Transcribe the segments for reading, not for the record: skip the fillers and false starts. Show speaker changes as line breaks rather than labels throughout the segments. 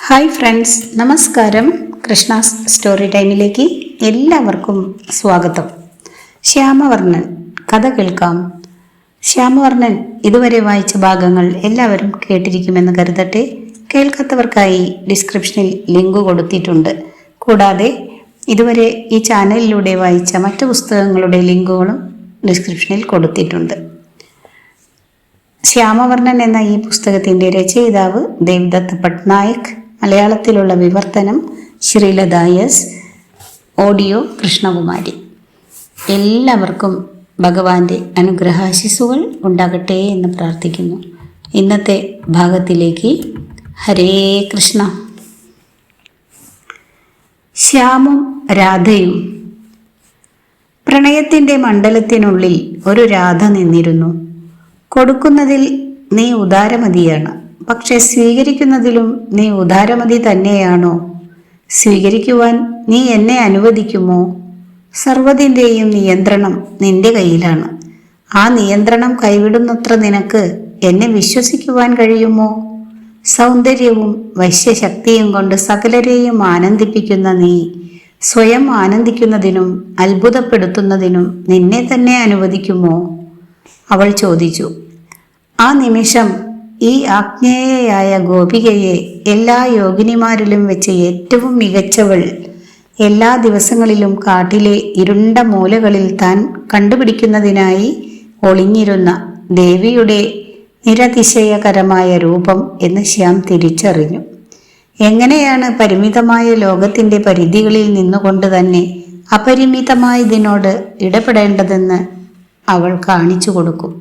Hi friends, നമസ്കാരം. Krishna's story ടൈമിലേക്ക് എല്ലാവർക്കും സ്വാഗതം. ശ്യാമവർണ്ണൻ കഥ കേൾക്കാം. ശ്യാമവർണ്ണൻ ഇതുവരെ വായിച്ച ഭാഗങ്ങൾ എല്ലാവരും കേട്ടിരിക്കുമെന്ന് കരുതട്ടെ. കേൾക്കാത്തവർക്കായി ഡിസ്ക്രിപ്ഷനിൽ ലിങ്ക് കൊടുത്തിട്ടുണ്ട്. കൂടാതെ ഇതുവരെ ഈ ചാനലിലൂടെ വായിച്ച മറ്റു പുസ്തകങ്ങളുടെ ലിങ്കുകളും ഡിസ്ക്രിപ്ഷനിൽ കൊടുത്തിട്ടുണ്ട്. ശ്യാമവർണ്ണൻ എന്ന ഈ പുസ്തകത്തിൻ്റെ രചയിതാവ് ദേവദത്ത് പട്നായക്, മലയാളത്തിലുള്ള വിവർത്തനം ശ്രീലത എസ്, ഓഡിയോ കൃഷ്ണകുമാരി. എല്ലാവർക്കും ഭഗവാന്റെ അനുഗ്രഹാശിസുകൾ ഉണ്ടാകട്ടെ എന്ന് പ്രാർത്ഥിക്കുന്നു. ഇന്നത്തെ ഭാഗത്തിലേക്ക്. ഹരേ കൃഷ്ണ. ശ്യാമും രാധയും. പ്രണയത്തിൻ്റെ മണ്ഡലത്തിനുള്ളിൽ ഒരു രാധ നിന്നിരുന്നു. കൊടുക്കുന്നതിൽ നീ ഉദാരമതിയാണ്, പക്ഷെ സ്വീകരിക്കുന്നതിലും നീ ഉദാരമതി തന്നെയാണോ? സ്വീകരിക്കുവാൻ നീ എന്നെ അനുവദിക്കുമോ? സർവ്വതിൻ്റെയും നിയന്ത്രണം നിന്റെ കയ്യിലാണ്. ആ നിയന്ത്രണം കൈവിടുന്നത്ര നിനക്ക് എന്നെ വിശ്വസിക്കുവാൻ കഴിയുമോ? സൗന്ദര്യവും വശ്യശക്തിയും കൊണ്ട് സകലരെയും ആനന്ദിപ്പിക്കുന്ന നീ സ്വയം ആനന്ദിക്കുന്നതിനും അത്ഭുതപ്പെടുത്തുന്നതിനും നിന്നെ തന്നെ അനുവദിക്കുമോ? അവൾ ചോദിച്ചു. ആ നിമിഷം ഈ ആജ്ഞേയയായ ഗോപികയെ എല്ലാ യോഗിനിമാരിലും വെച്ച് ഏറ്റവും മികച്ചവൾ, എല്ലാ ദിവസങ്ങളിലും കാട്ടിലെ ഇരുണ്ട മൂലകളിൽ താൻ കണ്ടുപിടിക്കുന്നതിനായി ഒളിഞ്ഞിരുന്ന ദേവിയുടെ നിരതിശയകരമായ രൂപം എന്ന് ശ്യാം തിരിച്ചറിഞ്ഞു. എങ്ങനെയാണ് പരിമിതമായ ലോകത്തിൻ്റെ പരിധികളിൽ നിന്നുകൊണ്ട് തന്നെ അപരിമിതമായതിനോട് ഇടപെടേണ്ടതെന്ന് അവൾ കാണിച്ചു കൊടുക്കും.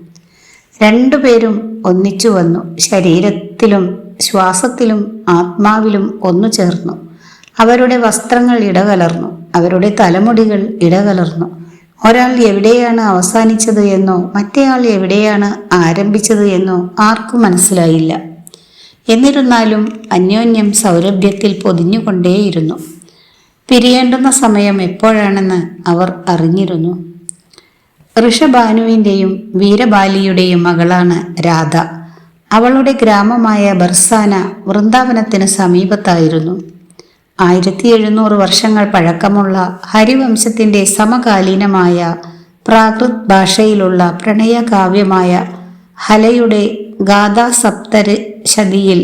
രണ്ടുപേരും ഒന്നിച്ചു വന്നു. ശരീരത്തിലും ശ്വാസത്തിലും ആത്മാവിലും ഒന്നു ചേർന്നു. അവരുടെ വസ്ത്രങ്ങൾ ഇടകലർന്നു, അവരുടെ തലമുടികൾ ഇടകലർന്നു. ഒരാൾ എവിടെയാണ് അവസാനിച്ചത് എന്നോ മറ്റേയാൾ എവിടെയാണ് ആരംഭിച്ചത് എന്നോ ആർക്കും മനസ്സിലായില്ല. എന്നിരുന്നാലും അന്യോന്യം സൗരഭ്യത്തിൽ പൊതിഞ്ഞുകൊണ്ടേയിരുന്നു. പിരിയേണ്ടുന്ന സമയം എപ്പോഴാണെന്ന് അവർ അറിഞ്ഞിരുന്നു. ഋഷഭാനുവിൻ്റെയും വീരബാലിയുടെയും മകളാണ് രാധ. അവളുടെ ഗ്രാമമായ ബർസാന വൃന്ദാവനത്തിന് സമീപത്തായിരുന്നു. 1700 വർഷങ്ങൾ പഴക്കമുള്ള ഹരിവംശത്തിൻ്റെ സമകാലീനമായ പ്രാകൃത് ഭാഷയിലുള്ള പ്രണയകാവ്യമായ ഹലയുടെ ഗാഥാസപ്തശതിയിൽ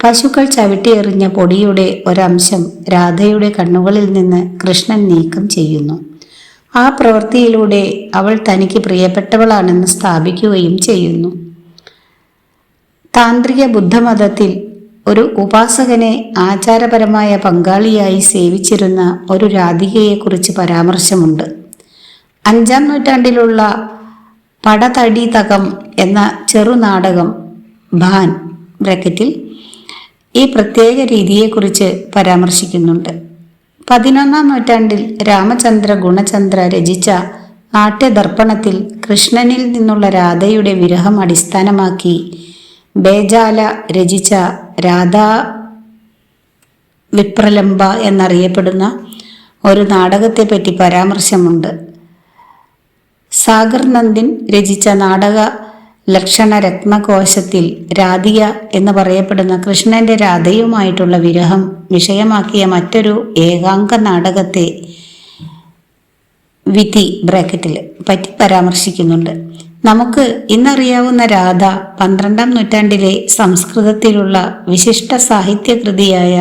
പശുക്കൾ ചവിട്ടിയെറിഞ്ഞ പൊടിയുടെ ഒരംശം രാധയുടെ കണ്ണുകളിൽ നിന്ന് കൃഷ്ണൻ നീക്കം ചെയ്യുന്നു. ആ പ്രവൃത്തിയിലൂടെ അവൾ തനിക്ക് പ്രിയപ്പെട്ടവളാണെന്ന് സ്ഥാപിക്കുകയും ചെയ്യുന്നു. താന്ത്രിക ബുദ്ധമതത്തിൽ ഒരു ഉപാസകനെ ആചാരപരമായ പങ്കാളിയായി സേവിച്ചിരുന്ന ഒരു രാധികയെക്കുറിച്ച് പരാമർശമുണ്ട്. 5-ാം നൂറ്റാണ്ടിലുള്ള പടതടിതകം എന്ന ചെറുനാടകം ഭാൻ ബ്രാക്കറ്റിൽ ഈ പ്രത്യേക രീതിയെക്കുറിച്ച് പരാമർശിക്കുന്നുണ്ട്. 11-ാം നൂറ്റാണ്ടിൽ രാമചന്ദ്ര ഗുണചന്ദ്ര രചിച്ച നാട്യദർപ്പണത്തിൽ കൃഷ്ണനിൽ നിന്നുള്ള രാധയുടെ വിരഹം അടിസ്ഥാനമാക്കി ബേജാല രചിച്ച രാധാ വിപ്രലംബ എന്നറിയപ്പെടുന്ന ഒരു നാടകത്തെപ്പറ്റി പരാമർശമുണ്ട്. സാഗർ നന്ദിൻ രചിച്ച നാടക ലക്ഷണ രത്നകോശത്തിൽ രാധിക എന്ന് പറയപ്പെടുന്ന കൃഷ്ണന്റെ രാധയുമായിട്ടുള്ള വിരഹം വിഷയമാക്കിയ മറ്റൊരു ഏകാംഗ നാടകത്തെ വിധി ബ്രാക്കറ്റിൽ പറ്റി പരാമർശിക്കുന്നുണ്ട്. നമുക്ക് ഇന്നറിയാവുന്ന രാധ 12-ാം നൂറ്റാണ്ടിലെ സംസ്കൃതത്തിലുള്ള വിശിഷ്ട സാഹിത്യകൃതിയായ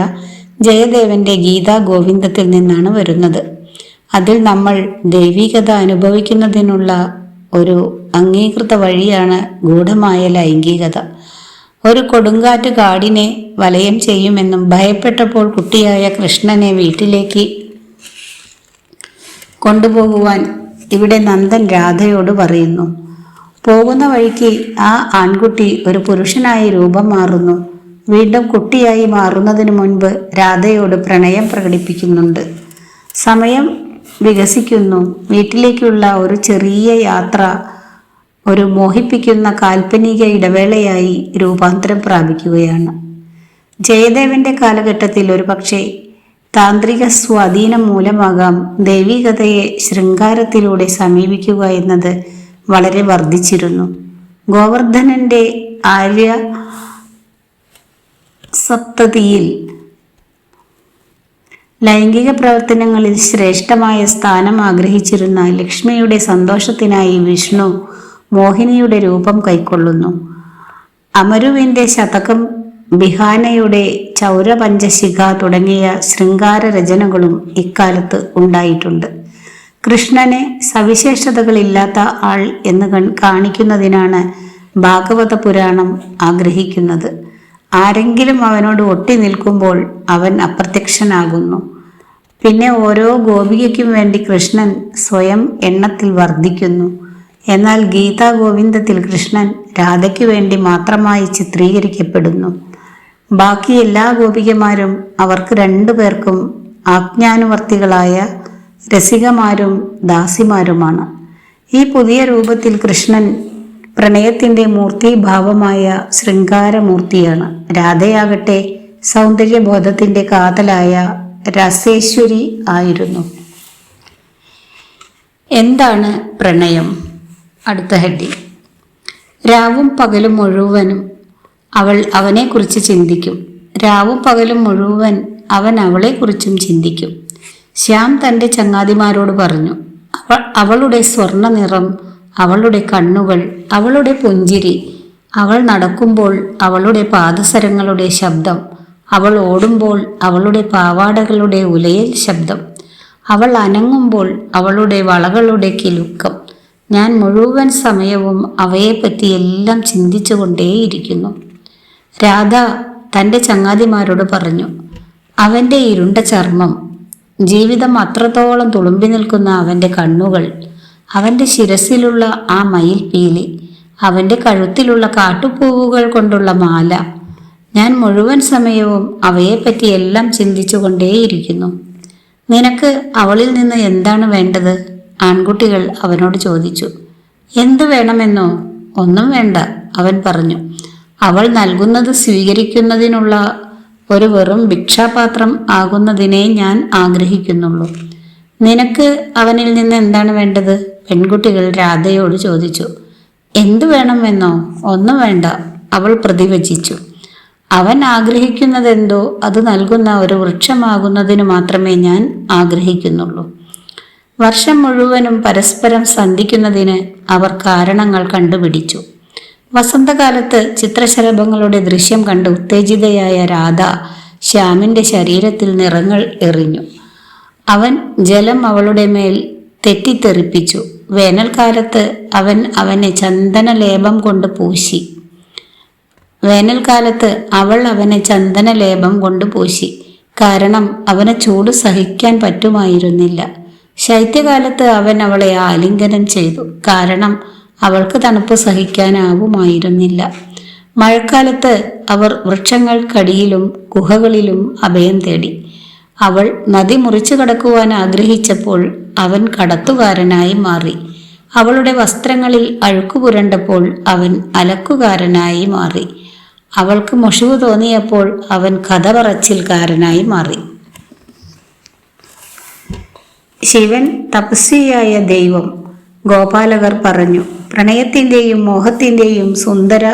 ജയദേവന്റെ ഗീതാ ഗോവിന്ദത്തിൽ നിന്നാണ് വരുന്നത്. അതിൽ നമ്മൾ ദൈവികത അനുഭവിക്കുന്നതിനുള്ള ഒരു അംഗീകൃത വഴിയാണ് ഗൂഢമായ ലൈംഗികത. ഒരു കൊടുങ്കാറ്റ് കാടിനെ വലയം ചെയ്യുമെന്നും ഭയപ്പെട്ടപ്പോൾ കുട്ടിയായ കൃഷ്ണനെ വീട്ടിലേക്ക് കൊണ്ടുപോകുവാൻ ഇവിടെ നന്ദൻ രാധയോട് പറയുന്നു. പോകുന്ന വഴിക്ക് ആ ആൺകുട്ടി ഒരു പുരുഷനായി രൂപം മാറുന്നു. വീണ്ടും കുട്ടിയായി മാറുന്നതിന് മുൻപ് രാധയോട് പ്രണയം പ്രകടിപ്പിക്കുന്നുണ്ട്. സമയം വികസിക്കുന്നു. വീട്ടിലേക്കുള്ള ഒരു ചെറിയ യാത്ര ഒരു മോഹിപ്പിക്കുന്ന കാൽപ്പനിക ഇടവേളയായി രൂപാന്തരം പ്രാപിക്കുകയാണ്. ജയദേവന്റെ കാലഘട്ടത്തിൽ ഒരു പക്ഷേ താന്ത്രിക സ്വാധീനം മൂലമാകാം ദൈവികതയെ ശൃംഗാരത്തിലൂടെ സമീപിക്കുക എന്നത് വളരെ വർദ്ധിച്ചിരുന്നു. ഗോവർദ്ധനന്റെ ആര്യ സപ്തതിയിൽ ലൈംഗിക പ്രവർത്തനങ്ങളിൽ ശ്രേഷ്ഠമായ സ്ഥാനം ആഗ്രഹിച്ചിരുന്ന ലക്ഷ്മിയുടെ സന്തോഷത്തിനായി വിഷ്ണു മോഹിനിയുടെ രൂപം കൈക്കൊള്ളുന്നു. അമരുവിൻ്റെ ശതകം, ബിഹാനയുടെ ചൗരപഞ്ചശിഖ തുടങ്ങിയ ശൃംഗാര രചനകളും ഇക്കാലത്ത് ഉണ്ടായിട്ടുണ്ട്. കൃഷ്ണനെ സവിശേഷതകളില്ലാത്ത ആൾ എന്ന് കാണിക്കുന്നതിനാണ് ഭാഗവത പുരാണം ആഗ്രഹിക്കുന്നത്. ആരെങ്കിലും അവനോട് ഒട്ടി നിൽക്കുമ്പോൾ അവൻ അപ്രത്യക്ഷനാകുന്നു. പിന്നെ ഓരോ ഗോപികയ്ക്കും വേണ്ടി കൃഷ്ണൻ സ്വയം എണ്ണത്തിൽ വർദ്ധിക്കുന്നു. എന്നാൽ ഗീതാ ഗോവിന്ദത്തിൽ കൃഷ്ണൻ രാധയ്ക്ക് വേണ്ടി മാത്രമായി ചിത്രീകരിക്കപ്പെടുന്നു. ബാക്കി എല്ലാ ഗോപികമാരും അവർക്ക് രണ്ടുപേർക്കും ആജ്ഞാനുവർത്തികളായ രസികമാരും ദാസിമാരുമാണ്. ഈ പുതിയ രൂപത്തിൽ കൃഷ്ണൻ പ്രണയത്തിൻ്റെ മൂർത്തിഭാവമായ ശൃംഗാരമൂർത്തിയാണ്. രാധയാകട്ടെ സൗന്ദര്യബോധത്തിൻ്റെ കാതലായ രസേശ്വരി ആയിരുന്നു. എന്താണ് പ്രണയം? അടുത്ത ഹെഡിങ്. രാവും പകലും മുഴുവനും അവൾ അവനെക്കുറിച്ച് ചിന്തിക്കും. രാവും പകലും മുഴുവൻ അവൻ അവളെക്കുറിച്ചും ചിന്തിക്കും. ശ്യാം തൻ്റെ ചങ്ങാതിമാരോട് പറഞ്ഞു, അവളുടെ സ്വർണ്ണ നിറം, അവളുടെ കണ്ണുകൾ, അവളുടെ പുഞ്ചിരി, അവൾ നടക്കുമ്പോൾ അവളുടെ പാദസരങ്ങളുടെ ശബ്ദം, അവൾ ഓടുമ്പോൾ അവളുടെ പാവാടകളുടെ ഉലയൽ ശബ്ദം, അവൾ അനങ്ങുമ്പോൾ അവളുടെ വളകളുടെ കിലുക്കം. ഞാൻ മുഴുവൻ സമയവും അവയെപ്പറ്റി എല്ലാം ചിന്തിച്ചു കൊണ്ടേയിരിക്കുന്നു. രാധ തൻ്റെ ചങ്ങാതിമാരോട് പറഞ്ഞു, അവൻ്റെ ഇരുണ്ട ചർമ്മം, ജീവിതം അത്രത്തോളം തുളുമ്പി നിൽക്കുന്ന അവൻ്റെ കണ്ണുകൾ, അവൻ്റെ ശിരസിലുള്ള ആ മയിൽപീലി, അവൻ്റെ കഴുത്തിലുള്ള കാട്ടുപൂവുകൾ കൊണ്ടുള്ള മാല. ഞാൻ മുഴുവൻ സമയവും അവയെപ്പറ്റി എല്ലാം ചിന്തിച്ചു കൊണ്ടേയിരിക്കുന്നു. നിനക്ക് അവളിൽ നിന്ന് എന്താണ് വേണ്ടത്? ആൺകുട്ടികൾ അവനോട് ചോദിച്ചു. എന്തു വേണമെന്നോ? ഒന്നും വേണ്ട, അവൻ പറഞ്ഞു. അവൾ നൽകുന്നത് സ്വീകരിക്കുന്നതിനുള്ള ഒരു വെറും ഭിക്ഷാപാത്രം ആകുന്നതിനെ ഞാൻ ആഗ്രഹിക്കുന്നുള്ളൂ. നിനക്ക് അവനിൽ നിന്ന് എന്താണ് വേണ്ടത്? പെൺകുട്ടികൾ രാധയോട് ചോദിച്ചു. എന്തു വേണമെന്നോ? ഒന്നും വേണ്ട, അവൾ പ്രതിവചിച്ചു. അവൻ ആഗ്രഹിക്കുന്നതെന്തോ അത് നൽകുന്ന ഒരു വൃക്ഷമാകുന്നതിന് മാത്രമേ ഞാൻ ആഗ്രഹിക്കുന്നുള്ളൂ. വർഷം മുഴുവനും പരസ്പരം സന്ധിക്കുന്നതിന് അവർ കാരണങ്ങൾ കണ്ടുപിടിച്ചു. വസന്തകാലത്ത് ചിത്രശലഭങ്ങളുടെ ദൃശ്യം കണ്ട് ഉത്തേജിതയായ രാധ ശ്യാമിൻ്റെ ശരീരത്തിൽ നിറങ്ങൾ എറിഞ്ഞു. അവൻ ജലം അവളുടെ മേൽ തെറ്റിത്തെറിപ്പിച്ചു. വേനൽക്കാലത്ത് അവൻ അവനെ ചന്ദനലേപം കൊണ്ട് പൂശി. കാരണം അവന് ചൂട് സഹിക്കാൻ പറ്റുമായിരുന്നില്ല. ശൈത്യകാലത്ത് അവൻ അവളെ ആലിംഗനം ചെയ്തു. കാരണം അവൾക്ക് തണുപ്പ് സഹിക്കാനാവുമായിരുന്നില്ല. മഴക്കാലത്ത് അവർ വൃക്ഷങ്ങൾക്കടിയിലും ഗുഹകളിലും അഭയം തേടി. അവൾ നദി മുറിച്ചു കടക്കുവാൻ ആഗ്രഹിച്ചപ്പോൾ അവൻ കടത്തുകാരനായി മാറി. അവളുടെ വസ്ത്രങ്ങളിൽ അഴുക്കു പുരണ്ടപ്പോൾ അവൻ അലക്കുകാരനായി മാറി. അവൾക്ക് മുഷിവ് തോന്നിയപ്പോൾ അവൻ കഥ പറച്ചിൽക്കാരനായി മാറി. ശിവൻ തപസ്വിയായ ദൈവം. ഗോപാലകർ പറഞ്ഞു, പ്രണയത്തിൻ്റെയും മോഹത്തിൻ്റെയും സുന്ദര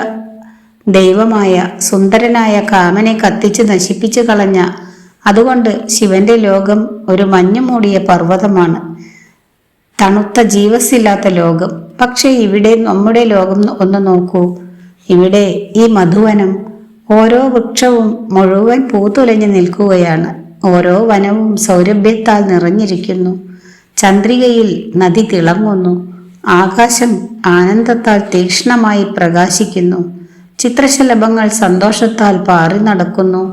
ദൈവമായ സുന്ദരനായ കാമനെ കത്തിച്ച് നശിപ്പിച്ചു കളഞ്ഞ, അതുകൊണ്ട് ശിവന്റെ ലോകം ഒരു മഞ്ഞു മൂടിയ പർവ്വതമാണ്, തണുത്ത ജീവസില്ലാത്ത ലോകം. പക്ഷേ ഇവിടെ നമ്മുടെ ലോകം ഒന്ന് നോക്കൂ. ഇവിടെ ഈ മധുവനം, ഓരോ വൃക്ഷവും മുഴുവൻ പൂത്തുലഞ്ഞു നിൽക്കുകയാണ്. ഓരോ വനവും സൗരഭ്യത്താൽ നിറഞ്ഞിരിക്കുന്നു. ചന്ദ്രികയിൽ നദി തിളങ്ങുന്നു. ആകാശം ആനന്ദത്താൽ തീക്ഷ്ണമായി പ്രകാശിക്കുന്നു. ചിത്രശലഭങ്ങൾ സന്തോഷത്താൽ പാറി നടക്കുന്നു.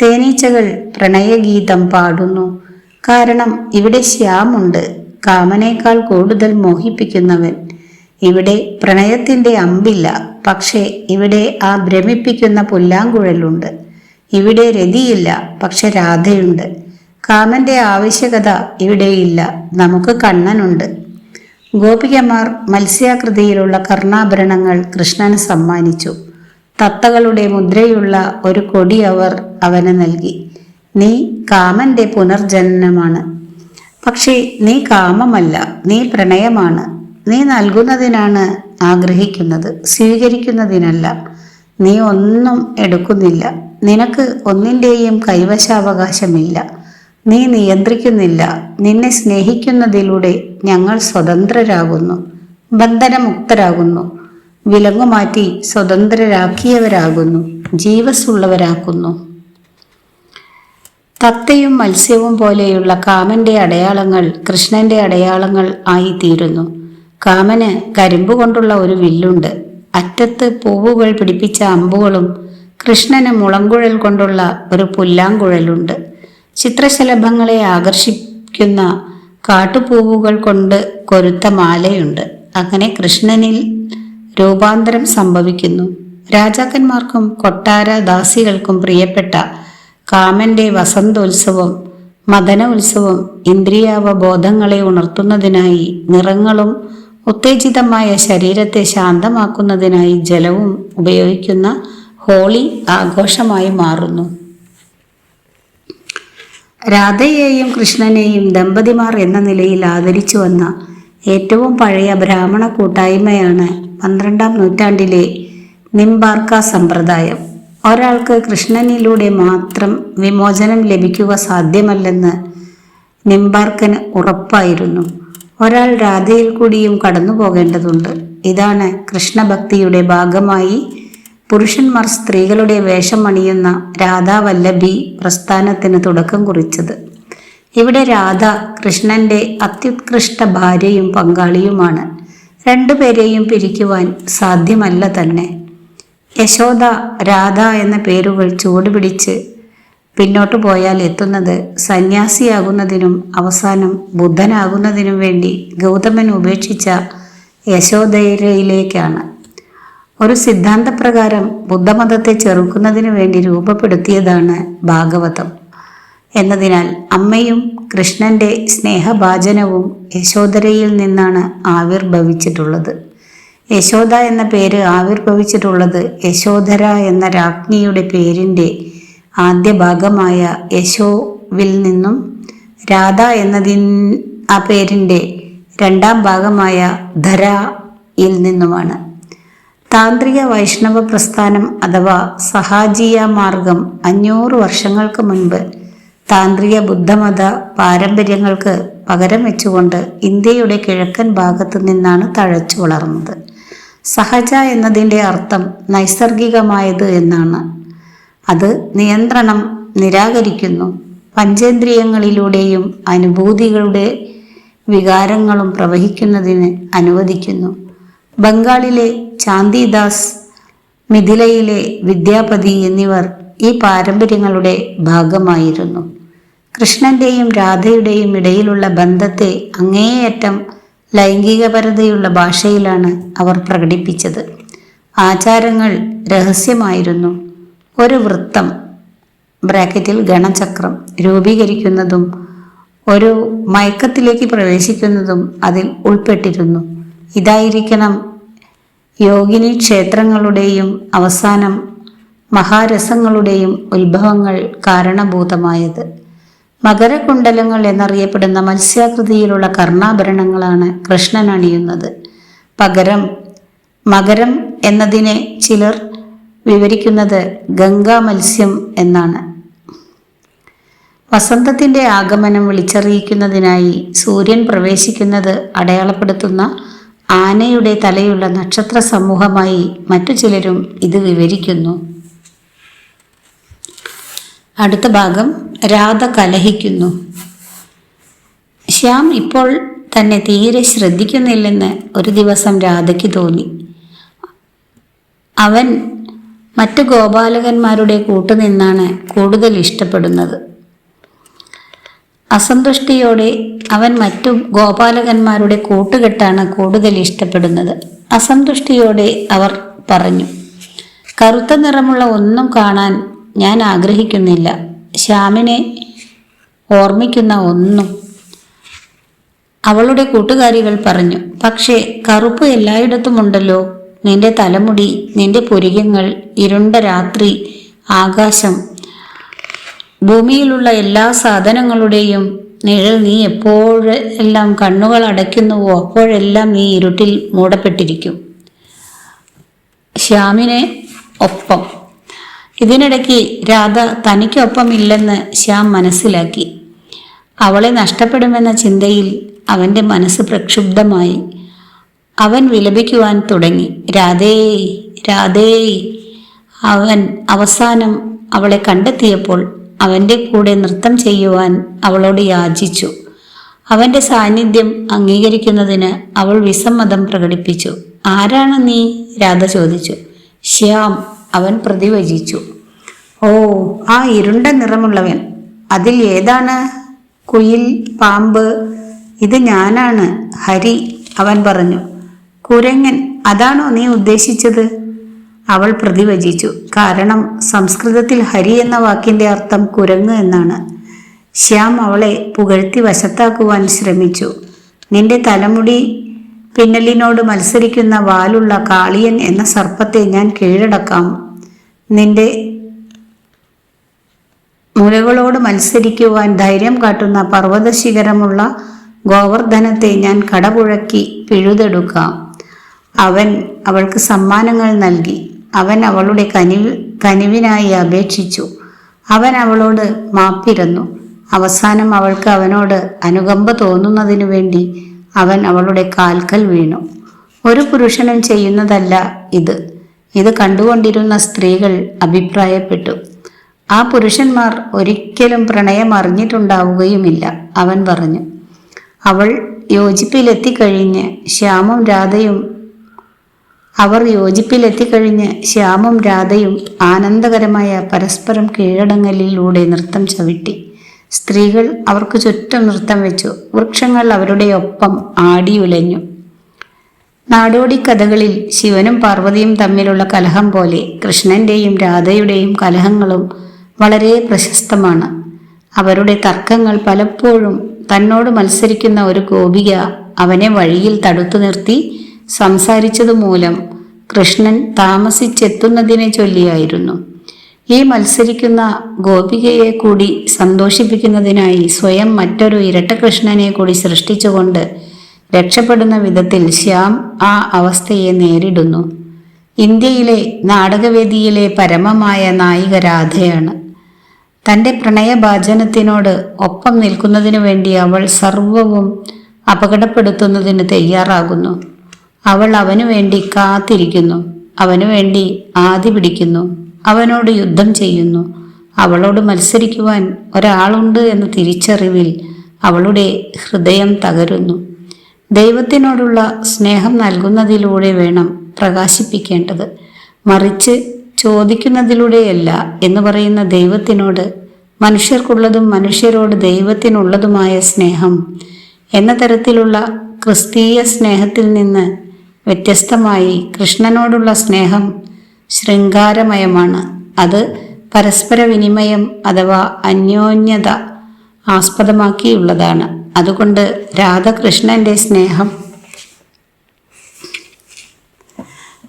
തേനീച്ചകൾ പ്രണയഗീതം പാടുന്നു. കാരണം ഇവിടെ ശ്യാമുണ്ട്, കാമനേക്കാൾ കൂടുതൽ മോഹിപ്പിക്കുന്നവൻ. ഇവിടെ പ്രണയത്തിൻ്റെ അമ്പില്ല, പക്ഷേ ഇവിടെ ആ ഭ്രമിപ്പിക്കുന്ന പുല്ലാങ്കുഴലുണ്ട്. ഇവിടെ രതിയില്ല, പക്ഷെ രാധയുണ്ട്. കാമന്റെ ആവശ്യകത ഇവിടെയില്ല, നമുക്ക് കണ്ണനുണ്ട്. ഗോപികമാർ മത്സ്യാകൃതിയിലുള്ള കർണാഭരണങ്ങൾ കൃഷ്ണന് സമ്മാനിച്ചു. തത്തകളുടെ മുദ്രയുള്ള ഒരു കൊടി അവർ അവന് നൽകി. നീ കാമന്റെ പുനർജനനമാണ്. പക്ഷേ നീ കാമമല്ല, നീ പ്രണയമാണ്. നീ നൽകുന്നതിനാണ് ആഗ്രഹിക്കുന്നത്, സ്വീകരിക്കുന്നതിനല്ല. നീ ഒന്നും എടുക്കുന്നില്ല. നിനക്ക് ഒന്നിൻ്റെയും കൈവശാവകാശമില്ല. നീ നിയന്ത്രിക്കുന്നില്ല. നിന്നെ സ്നേഹിക്കുന്നതിലൂടെ ഞങ്ങൾ സ്വതന്ത്രരാകുന്നു, ബന്ധനമുക്തരാകുന്നു, വിലങ്ങുമാറ്റി സ്വതന്ത്രരാക്കിയവരാകുന്നു, ജീവസ്സുള്ളവരാക്കുന്നു. തത്തയും മത്സ്യവും പോലെയുള്ള കാമന്റെ അടയാളങ്ങൾ കൃഷ്ണന്റെ അടയാളങ്ങൾ ആയിത്തീരുന്നു. കാമന് കരിമ്പ് കൊണ്ടുള്ള ഒരു വില്ലുണ്ട്, അറ്റത്ത് പൂവുകൾ പിടിപ്പിച്ച അമ്പുകളും. കൃഷ്ണന് മുളങ്കുഴൽ കൊണ്ടുള്ള ഒരു പുല്ലാങ്കുഴലുണ്ട്. ചിത്രശലഭങ്ങളെ ആകർഷിക്കുന്ന കാട്ടുപൂവുകൾ കൊണ്ട് കൊരുത്ത മാലയുണ്ട്. അങ്ങനെ കൃഷ്ണനിൽ രൂപാന്തരം സംഭവിക്കുന്നു. രാജാക്കന്മാർക്കും കൊട്ടാര ദാസികൾക്കും പ്രിയപ്പെട്ട കാമന്റെ വസന്തോത്സവം, മദന ഉത്സവം, ഇന്ദ്രിയാവബോധങ്ങളെ ഉണർത്തുന്നതിനായി നിറങ്ങളും ഉത്തേജിതമായ ശരീരത്തെ ശാന്തമാക്കുന്നതിനായി ജലവും ഉപയോഗിക്കുന്ന ഹോളി ആഘോഷമായി മാറുന്നു. രാധയെയും കൃഷ്ണനെയും ദമ്പതിമാർ എന്ന നിലയിൽ ആദരിച്ചു വന്ന ഏറ്റവും പഴയ ബ്രാഹ്മണ കൂട്ടായ്മയാണ് 12ാം നൂറ്റാണ്ടിലെ നിംബാർക്ക സമ്പ്രദായം. ഒരാൾക്ക് കൃഷ്ണനിലൂടെ മാത്രം വിമോചനം ലഭിക്കുക സാധ്യമല്ലെന്ന് നിംബാർക്കന് ഉറപ്പായിരുന്നു. ഒരാൾ രാധയിൽ കൂടിയും കടന്നു പോകേണ്ടതുണ്ട്. ഇതാണ് കൃഷ്ണഭക്തിയുടെ ഭാഗമായി പുരുഷന്മാർ സ്ത്രീകളുടെ വേഷം അണിയുന്ന രാധാവല്ലഭി പ്രസ്ഥാനത്തിന് തുടക്കം കുറിച്ചത്. ഇവിടെ രാധ കൃഷ്ണന്റെ അത്യുത്കൃഷ്ട ഭാര്യയും പങ്കാളിയുമാണ്. രണ്ടുപേരെയും പിരിക്കുവാൻ സാധ്യമല്ല തന്നെ. യശോദ, രാധ എന്ന പേരുകൾ ചുവടുപിടിച്ച് പിന്നോട്ടു പോയാൽ എത്തുന്നത് സന്യാസിയാകുന്നതിനും അവസാനം ബുദ്ധനാകുന്നതിനും വേണ്ടി ഗൗതമൻ ഉപേക്ഷിച്ച യശോദയിലേക്കാണ്. ഒരു സിദ്ധാന്തപ്രകാരം ബുദ്ധമതത്തെ ചെറുക്കുന്നതിനു വേണ്ടി രൂപപ്പെടുത്തിയതാണ് ഭാഗവതം എന്നതിനാൽ അമ്മയും കൃഷ്ണന്റെ സ്നേഹഭാജനവും യശോദരയിൽ നിന്നാണ് ആവിർഭവിച്ചിട്ടുള്ളത്. യശോദ എന്ന പേര് ആവിർഭവിച്ചിട്ടുള്ളത് യശോധര എന്ന രാജ്ഞിയുടെ പേരിൻ്റെ ആദ്യ ഭാഗമായ യശോവിൽ നിന്നും രാധ ആ പേരിൻ്റെ രണ്ടാം ഭാഗമായ ധരയിൽ നിന്നുമാണ്. താന്ത്രിക വൈഷ്ണവ പ്രസ്ഥാനം അഥവാ സഹാജിയ മാർഗം 500 വർഷങ്ങൾക്ക് മുൻപ് താന്ത്രിക ബുദ്ധമത പാരമ്പര്യങ്ങൾക്ക് പകരം വെച്ചുകൊണ്ട് ഇന്ത്യയുടെ കിഴക്കൻ ഭാഗത്തു നിന്നാണ് തഴച്ചു വളർന്നത്. സഹജ എന്നതിൻ്റെ അർത്ഥം നൈസർഗികമായത് എന്നാണ്. അത് നിയന്ത്രണം നിരാകരിക്കുന്നു, പഞ്ചേന്ദ്രിയങ്ങളിലൂടെയും അനുഭൂതികളുടെ വികാരങ്ങളും പ്രവഹിക്കുന്നതിന് അനുവദിക്കുന്നു. ബംഗാളിലെ ചാന്ദിദാസ്, മിഥിലയിലെ വിദ്യാപതി എന്നിവർ ഈ പാരമ്പര്യങ്ങളുടെ ഭാഗമായിരുന്നു. കൃഷ്ണന്റെയും രാധയുടെയും ഇടയിലുള്ള ബന്ധത്തെ അങ്ങേയറ്റം ലൈംഗികപരതയുള്ള ഭാഷയിലാണ് അവർ പ്രകടിപ്പിച്ചത്. ആചാരങ്ങൾ രഹസ്യമായിരുന്നു. ഒരു വൃത്തം ഗണചക്രം രൂപീകരിക്കുന്നതും ഒരു മയക്കത്തിലേക്ക് പ്രവേശിക്കുന്നതും അതിൽ ഉൾപ്പെട്ടിരുന്നു. ഇതായിരിക്കണം യോഗിനി ക്ഷേത്രങ്ങളുടെയും അവസാനം മഹാരസങ്ങളുടെയും ഉത്ഭവങ്ങൾ കാരണഭൂതമായത്. മകരകുണ്ടലങ്ങൾ എന്നറിയപ്പെടുന്ന മത്സ്യാകൃതിയിലുള്ള കർണാഭരണങ്ങളാണ് കൃഷ്ണൻ അണിയുന്നത്. മകരം എന്നതിനെ ചിലർ വിവരിക്കുന്നത് ഗംഗാ മത്സ്യം എന്നാണ്. വസന്തത്തിന്റെ ആഗമനം വിളിച്ചറിയിക്കുന്നതിനായി സൂര്യൻ പ്രവേശിക്കുന്നത് അടയാളപ്പെടുത്തുന്ന ആനയുടെ തലയുള്ള നക്ഷത്ര സമൂഹമായി മറ്റു ചിലരും ഇത് വിവരിക്കുന്നു. അടുത്ത ഭാഗം രാധ കലഹിക്കുന്നു. ശ്യാം ഇപ്പോൾ തന്നെ തീരെ ശ്രദ്ധിക്കുന്നില്ലെന്ന് ഒരു ദിവസം രാധയ്ക്ക് തോന്നി. അവൻ മറ്റു ഗോപാലകന്മാരുടെ കൂട്ടുനിന്നാണ് കൂടുതൽ ഇഷ്ടപ്പെടുന്നത്. അസന്തുഷ്ടിയോടെ അവൻ മറ്റു ഗോപാലകന്മാരുടെ കൂട്ടുകെട്ടാണ് കൂടുതൽ ഇഷ്ടപ്പെടുന്നത്. അസന്തുഷ്ടിയോടെ അവർ പറഞ്ഞു, കറുത്ത നിറമുള്ള ഒന്നും കാണാൻ ഞാൻ ആഗ്രഹിക്കുന്നില്ല. ശ്യാമിനെ ഓർമ്മിക്കുന്ന ഒന്നും. അവളുടെ കൂട്ടുകാരികൾ പറഞ്ഞു, പക്ഷേ കറുപ്പ് എല്ലായിടത്തുമുണ്ടല്ലോ. നിന്റെ തലമുടി, നിന്റെ പുരികങ്ങൾ, ഇരുണ്ട രാത്രി, ആകാശം, ഭൂമിയിലുള്ള എല്ലാ സാധനങ്ങളുടെയും നിഴൽ. നീ എപ്പോഴെല്ലാം കണ്ണുകൾ അടയ്ക്കുന്നുവോ അപ്പോഴെല്ലാം നീ ഇരുട്ടിൽ മൂടപ്പെട്ടിരിക്കും. ശ്യാമിനെ ഒപ്പം. ഇതിനിടയ്ക്ക് രാധ തനിക്കൊപ്പമില്ലെന്ന് ശ്യാം മനസ്സിലാക്കി. അവളെ നഷ്ടപ്പെടുമെന്ന ചിന്തയിൽ അവൻ്റെ മനസ്സ് പ്രക്ഷുബ്ധമായി. അവൻ വിലപിക്കുവാൻ തുടങ്ങി, രാധേ രാധേ. അവൻ അവസാനം അവളെ കണ്ടെത്തിയപ്പോൾ അവൻ്റെ കൂടെ നൃത്തം ചെയ്യുവാൻ അവളോട് യാചിച്ചു. അവൻ്റെ സാന്നിധ്യം അംഗീകരിക്കുന്നതിന് അവൾ വിസമ്മതം പ്രകടിപ്പിച്ചു. ആരാണ് നീ? രാധ ചോദിച്ചു. ശ്യാം, അവൻ പ്രതിവചിച്ചു. ഓ, ആ ഇരുണ്ട നിറമുള്ളവൻ. അതിൽ ഏതാണ്? കുയിൽ, പാമ്പ്? ഇത് ഞാനാണ്, ഹരി, അവൻ പറഞ്ഞു. കുരങ്ങൻ, അതാണോ നീ ഉദ്ദേശിച്ചത്? അവൾ പ്രതിവചിച്ചു. കാരണം സംസ്കൃതത്തിൽ ഹരി എന്ന വാക്കിന്റെ അർത്ഥം കുരങ്ങ് എന്നാണ്. ശ്യാം അവളെ പുകഴ്ത്തി വശത്താക്കുവാൻ ശ്രമിച്ചു. നിന്റെ തലമുടി പിന്നലിനോട് മത്സരിക്കുന്ന വാലുള്ള കാളിയൻ എന്ന സർപ്പത്തെ ഞാൻ കീഴടക്കാം. നിന്റെ മുലകളോട് മത്സരിക്കുവാൻ ധൈര്യം കാട്ടുന്ന പർവ്വതശിഖരമുള്ള ഗോവർദ്ധനത്തെ ഞാൻ കടപുഴക്കി പിഴുതെടുക്കാം. അവൻ അവൾക്ക് സമ്മാനങ്ങൾ നൽകി. അവൻ അവളുടെ കനിവിനായി അപേക്ഷിച്ചു. അവൻ അവളോട് മാപ്പിരന്നു. അവസാനം അവൾക്ക് അവനോട് അനുകമ്പ തോന്നുന്നതിനു വേണ്ടി അവൻ അവളുടെ കാൽക്കൽ വീണു. ഒരു പുരുഷനും ചെയ്യുന്നതല്ല ഇത് കണ്ടുകൊണ്ടിരുന്ന സ്ത്രീകൾ അഭിപ്രായപ്പെട്ടു. ആ പുരുഷന്മാർ ഒരിക്കലും പ്രണയം അറിഞ്ഞിട്ടുണ്ടാവുകയുമില്ല, അവൻ പറഞ്ഞു. അവർ യോജിപ്പിലെത്തിക്കഴിഞ്ഞ് ശ്യാമും രാധയും ആനന്ദകരമായ പരസ്പരം കീഴടങ്ങലിലൂടെ നൃത്തം ചവിട്ടി. സ്ത്രീകൾ അവർക്ക് ചുറ്റും നൃത്തം വെച്ചു. വൃക്ഷങ്ങൾ അവരുടെ ഒപ്പം ആടിയുലഞ്ഞു. നാടോടി കഥകളിൽ ശിവനും പാർവതിയും തമ്മിലുള്ള കലഹം പോലെ കൃഷ്ണന്റെയും രാധയുടെയും കലഹങ്ങളും വളരെ പ്രശസ്തമാണ്. അവരുടെ തർക്കങ്ങൾ പലപ്പോഴും തന്നോട് മത്സരിക്കുന്ന ഒരു ഗോപിക അവനെ വഴിയിൽ തടുത്തു നിർത്തി സംസാരിച്ചതുമൂലം കൃഷ്ണൻ താമസിച്ചെത്തുന്നതിനെ ചൊല്ലിയായിരുന്നു. ഈ മത്സരിക്കുന്ന ഗോപികയെ കൂടി സന്തോഷിപ്പിക്കുന്നതിനായി സ്വയം മറ്റൊരു ഇരട്ട കൃഷ്ണനെ കൂടി സൃഷ്ടിച്ചുകൊണ്ട് രക്ഷപ്പെടുന്ന വിധത്തിൽ ശ്യാം ആ അവസ്ഥയെ നേരിടുന്നു. ഇന്ത്യയിലെ നാടകവേദിയിലെ പരമമായ നായിക രാധയാണ്. തൻ്റെ പ്രണയഭാജനത്തിനോട് ഒപ്പം നിൽക്കുന്നതിനു വേണ്ടി അവൾ സർവവും അപകടപ്പെടുത്തുന്നതിന് തയ്യാറാകുന്നു. അവൾ അവനു വേണ്ടി കാത്തിരിക്കുന്നു, അവനു വേണ്ടി ആദി പിടിക്കുന്നു, അവനോട് യുദ്ധം ചെയ്യുന്നു. അവളോട് മത്സരിക്കുവാൻ ഒരാളുണ്ട് എന്ന തിരിച്ചറിവിൽ അവളുടെ ഹൃദയം തകരുന്നു. ദൈവത്തിനോടുള്ള സ്നേഹം നൽകുന്നതിലൂടെ വേണം പ്രകാശിപ്പിക്കേണ്ടത്, മറിച്ച് ചോദിക്കുന്നതിലൂടെയല്ല എന്ന് പറയുന്ന ദൈവത്തിനോട് മനുഷ്യർക്കുള്ളതും മനുഷ്യരോട് ദൈവത്തിനുള്ളതുമായ സ്നേഹം എന്ന തരത്തിലുള്ള ക്രിസ്തീയ സ്നേഹത്തിൽ നിന്ന് വ്യത്യസ്തമായി കൃഷ്ണനോടുള്ള സ്നേഹം ശൃംഗാരമയമാണ്. അത് പരസ്പര വിനിമയം അഥവാ അന്യോന്യത ആസ്പദമാക്കിയുള്ളതാണ്. അതുകൊണ്ട് രാധകൃഷ്ണന്റെ സ്നേഹം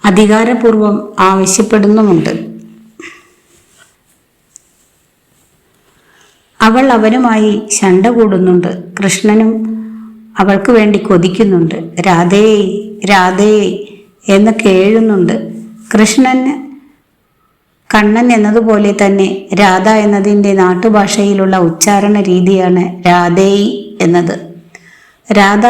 അധികാരപൂർവം ആവശ്യപ്പെടുന്നുമുണ്ട്. അവൾ അവനുമായി ശണ്ട കൂടുന്നുണ്ട്. കൃഷ്ണനും അവൾക്ക് വേണ്ടി കൊതിക്കുന്നുണ്ട്. രാധേ രാധേ എന്ന് കേഴുന്നുണ്ട്. കണ്ണൻ എന്നതുപോലെ തന്നെ രാധ എന്നതിൻ്റെ നാട്ടുഭാഷയിലുള്ള ഉച്ചാരണ രീതിയാണ് രാധേയി എന്നത്. രാധ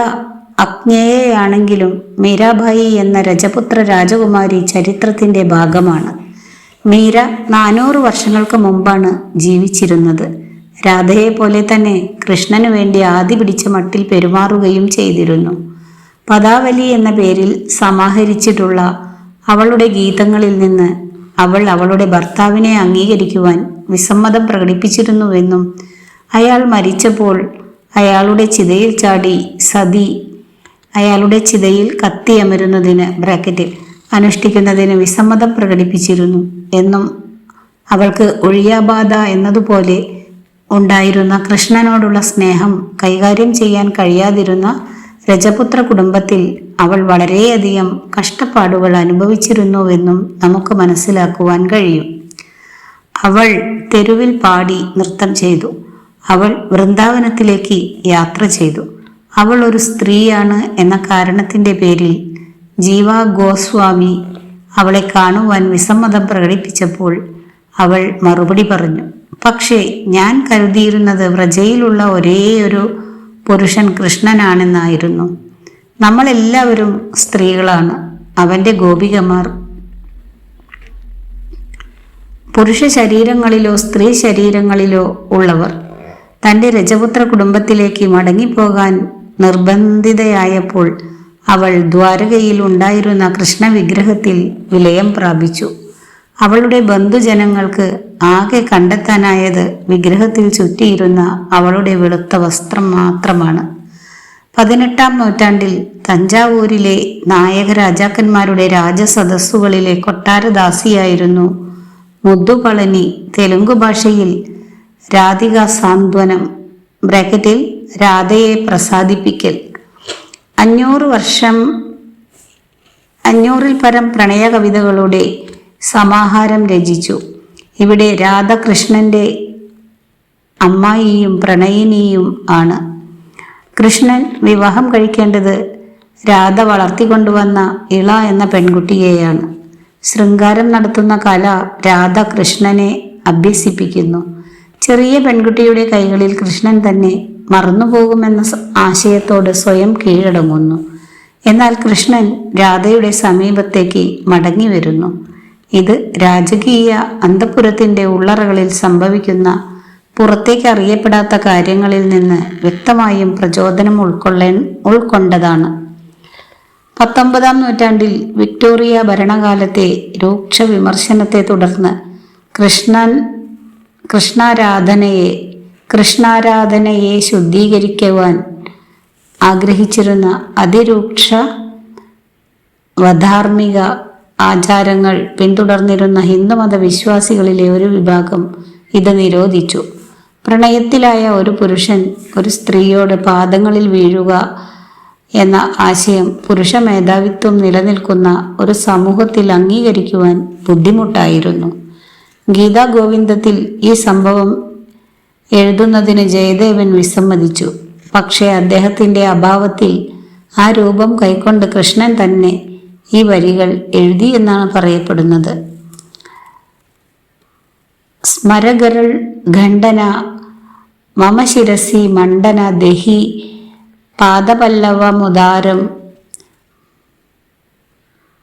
അജ്ഞേയയാണെങ്കിലും മീരാഭായി എന്ന രജപുത്ര രാജകുമാരി ചരിത്രത്തിൻ്റെ ഭാഗമാണ്. മീര 400 വർഷങ്ങൾക്ക് മുമ്പാണ് ജീവിച്ചിരുന്നത്. രാധയെ പോലെ തന്നെ കൃഷ്ണനു വേണ്ടി ആദി പിടിച്ച മട്ടിൽ പെരുമാറുകയും ചെയ്തിരുന്നു. പദാവലി എന്ന പേരിൽ സമാഹരിച്ചിട്ടുള്ള അവളുടെ ഗീതങ്ങളിൽ നിന്ന് അവൾ അവളുടെ ഭർത്താവിനെ അംഗീകരിക്കുവാൻ വിസമ്മതം പ്രകടിപ്പിച്ചിരുന്നുവെന്നും അയാൾ മരിച്ചപ്പോൾ അയാളുടെ ചിതയിൽ ചാടി സതി അയാളുടെ ചിതയിൽ കത്തിയമരുന്നതിന് അനുഷ്ഠിക്കുന്നതിന് വിസമ്മതം പ്രകടിപ്പിച്ചിരുന്നു എന്നും അവൾക്ക് ഒഴിയാബാധ എന്നതുപോലെ ഉണ്ടായിരുന്ന കൃഷ്ണനോടുള്ള സ്നേഹം കൈകാര്യം ചെയ്യാൻ കഴിയാതിരുന്ന രജപുത്ര കുടുംബത്തിൽ അവൾ വളരെയധികം കഷ്ടപ്പാടുകൾ അനുഭവിച്ചിരുന്നുവെന്നും നമുക്ക് മനസ്സിലാക്കുവാൻ കഴിയും. അവൾ തെരുവിൽ പാടി നൃത്തം ചെയ്തു. അവൾ വൃന്ദാവനത്തിലേക്ക് യാത്ര ചെയ്തു. അവൾ ഒരു സ്ത്രീയാണ് എന്ന കാരണത്തിൻ്റെ പേരിൽ ജീവാ ഗോസ്വാമി അവളെ കാണുവാൻ വിസമ്മതം പ്രകടിപ്പിച്ചപ്പോൾ അവൾ മറുപടി പറഞ്ഞു, പക്ഷേ ഞാൻ കരുതിയിരുന്നത് വ്രജയിലുള്ള ഒരേയൊരു പുരുഷൻ കൃഷ്ണനാണെന്നായിരുന്നു. നമ്മളെല്ലാവരും സ്ത്രീകളാണ്, അവൻ്റെ ഗോപികമാർ. പുരുഷ ശരീരങ്ങളിലോ സ്ത്രീ ശരീരങ്ങളിലോ ഉള്ളവർ. തൻ്റെ രജപുത്ര കുടുംബത്തിലേക്ക് മടങ്ങിപ്പോകാൻ നിർബന്ധിതയായപ്പോൾ അവൾ ദ്വാരകയിൽ ഉണ്ടായിരുന്ന കൃഷ്ണവിഗ്രഹത്തിൽ വിലയം പ്രാപിച്ചു. അവളുടെ ബന്ധുജനങ്ങൾക്ക് ആകെ കണ്ടെത്താനായത് വിഗ്രഹത്തിൽ ചുറ്റിയിരുന്ന അവളുടെ വെളുത്ത വസ്ത്രം മാത്രമാണ്. 18-ാം നൂറ്റാണ്ടിൽ തഞ്ചാവൂരിലെ നായക രാജാക്കന്മാരുടെ രാജസദസ്സുകളിലെ കൊട്ടാരദാസിയായിരുന്നു മുദ്ദുപളനി. തെലുങ്കു ഭാഷയിൽ രാധിക സാന്ത്വനം ബ്രാക്കറ്റിൽ രാധയെ പ്രസാദിപ്പിക്കൽ. 500-ൽ പരം പ്രണയ കവിതകളുടെ സമാഹാരം രചിച്ചു. ഇവിടെ രാധ കൃഷ്ണന്റെ അമ്മായിയും പ്രണയിനിയും ആണ്. കൃഷ്ണൻ വിവാഹം കഴിക്കേണ്ടത് രാധ വളർത്തിക്കൊണ്ടുവന്ന ഇള എന്ന പെൺകുട്ടിയെയാണ്. ശൃംഗാരം നടത്തുന്ന കല രാധ കൃഷ്ണനെ അഭ്യസിപ്പിക്കുന്നു. ചെറിയ പെൺകുട്ടിയുടെ കൈകളിൽ കൃഷ്ണൻ തന്നെ മറന്നുപോകുമെന്ന ആശയത്തോട് സ്വയം കീഴടങ്ങുന്നു. എന്നാൽ കൃഷ്ണൻ രാധയുടെ സമീപത്തേക്ക് മടങ്ങി വരുന്നു. ഇത് രാജകീയ അന്തഃപുരത്തിൻ്റെ ഉള്ളറകളിൽ സംഭവിക്കുന്ന പുറത്തേക്ക് അറിയപ്പെടാത്ത കാര്യങ്ങളിൽ നിന്ന് വ്യക്തമായും പ്രചോദനം ഉൾക്കൊണ്ടതാണ്. 19-ാം നൂറ്റാണ്ടിൽ വിക്ടോറിയ ഭരണകാലത്തെ രൂക്ഷ വിമർശനത്തെ തുടർന്ന് കൃഷ്ണാരാധനയെ ശുദ്ധീകരിക്കുവാൻ ആഗ്രഹിച്ചിരുന്ന അതിരൂക്ഷ വധാർമ്മിക ആചാരങ്ങൾ പിന്തുടർന്നിരുന്ന ഹിന്ദുമത വിശ്വാസികളിലെ ഒരു വിഭാഗം ഇത് നിരോധിച്ചു. പ്രണയത്തിലായ ഒരു പുരുഷൻ ഒരു സ്ത്രീയോട് പാദങ്ങളിൽ വീഴുക എന്ന ആശയം പുരുഷ മേധാവിത്വം നിലനിൽക്കുന്ന ഒരു സമൂഹത്തിൽ അംഗീകരിക്കുവാൻ ബുദ്ധിമുട്ടായിരുന്നു. ഗീതാ ഗോവിന്ദത്തിൽ ഈ സംഭവം എഴുതുന്നതിന് ജയദേവൻ വിസമ്മതിച്ചു. പക്ഷേ അദ്ദേഹത്തിൻ്റെ അഭാവത്തിൽ ആ രൂപം കൈക്കൊണ്ട് കൃഷ്ണൻ തന്നെ ഈ വരികൾ എഴുതി എന്നാണ് പറയപ്പെടുന്നത്. സ്മരഗരൾ ഖണ്ഡന മമ ശിരസി മണ്ഡന ദഹി പാദപല്ലവമുദാരം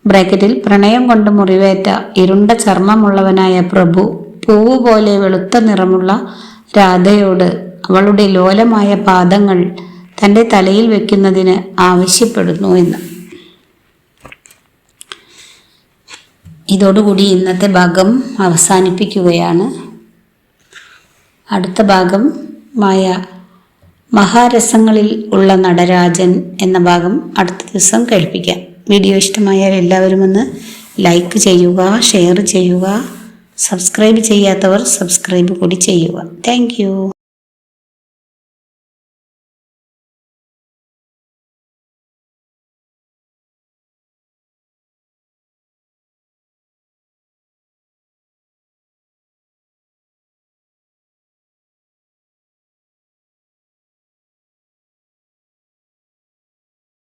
ബ്രാക്കറ്റിൽ പ്രണയം കൊണ്ട് മുറിവേറ്റ ഇരുണ്ട ചർമ്മമുള്ളവനായ പ്രഭു പൂവ് പോലെ വെളുത്ത നിറമുള്ള രാധയോട് അവളുടെ ലോലമായ പാദങ്ങൾ തൻ്റെ തലയിൽ വെക്കുന്നതിന് ആവശ്യപ്പെടുന്നു എന്ന്. ഇതോടുകൂടി ഇന്നത്തെ ഭാഗം അവസാനിപ്പിക്കുകയാണ്. അടുത്ത ഭാഗമായ മഹാരസങ്ങളിൽ ഉള്ള നടരാജൻ എന്ന ഭാഗം അടുത്ത ദിവസം കേൾപ്പിക്കാം. വീഡിയോ ഇഷ്ടമായാൽ എല്ലാവരും ഒന്ന് ലൈക്ക് ചെയ്യുക, ഷെയർ ചെയ്യുക, സബ്സ്ക്രൈബ് ചെയ്യാത്തവർ സബ്സ്ക്രൈബ് കൂടി ചെയ്യുക. താങ്ക്